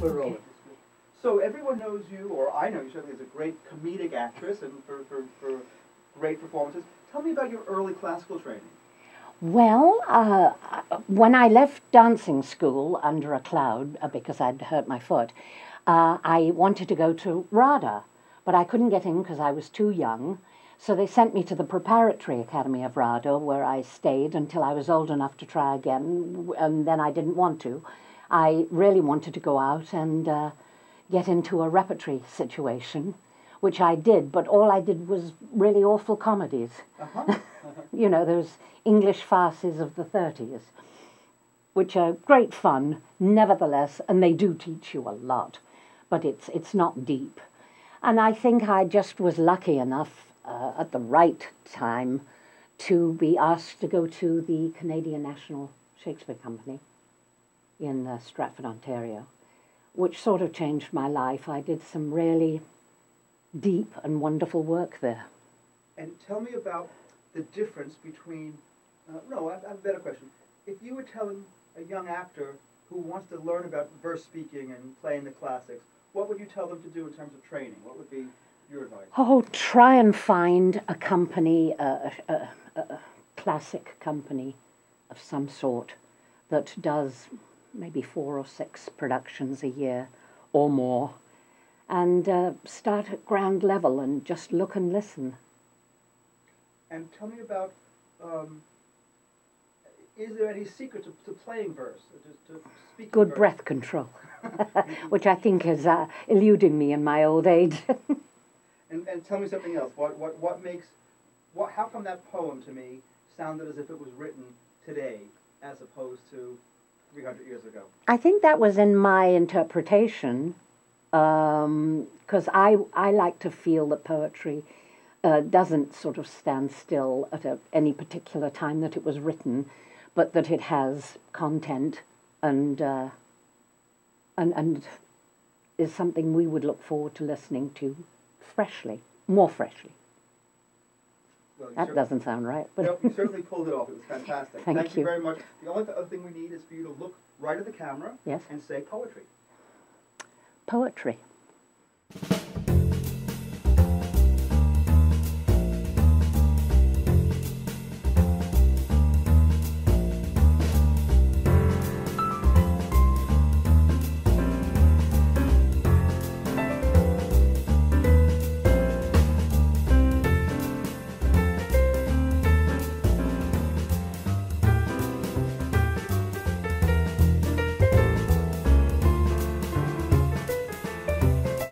Carole. So everyone knows you, or I know you certainly as a great comedic actress and for great performances. Tell me about your early classical training. Well, when I left dancing school under a cloud because I'd hurt my foot, I wanted to go to RADA, but I couldn't get in because I was too young. So they sent me to the Preparatory Academy of RADA, where I stayed until I was old enough to try again, and then I didn't want to. I really wanted to go out and get into a repertory situation, which I did, but all I did was really awful comedies. You know, those English farces of the 30s, which are great fun, nevertheless, and they do teach you a lot, but it's not deep. And I think I just was lucky enough at the right time to be asked to go to the Canadian National Shakespeare Company in Stratford, Ontario, which sort of changed my life. I did some really deep and wonderful work there. And tell me about the difference between, no, I have a better question. If you were telling a young actor who wants to learn about verse speaking and playing the classics, what would you tell them to do in terms of training? What would be your advice? Oh, try and find a company, a classic company of some sort that does maybe 4 or 6 productions a year or more, and start at ground level and just look and listen. And tell me about, is there any secret to playing verse, to speaking Good verse? breath control, which I think is eluding me in my old age. And tell me something else. What makes, how come that poem to me sounded as if it was written today as opposed to 300 years ago? I think that was in my interpretation, because I like to feel that poetry doesn't sort of stand still at any particular time that it was written, but that it has content and is something we would look forward to listening to freshly, more freshly. Well, that doesn't sound right. But no, you certainly pulled it off. It was fantastic. Thank you very much. The only other thing we need is for you to look right at the camera, yes, and say poetry. Poetry.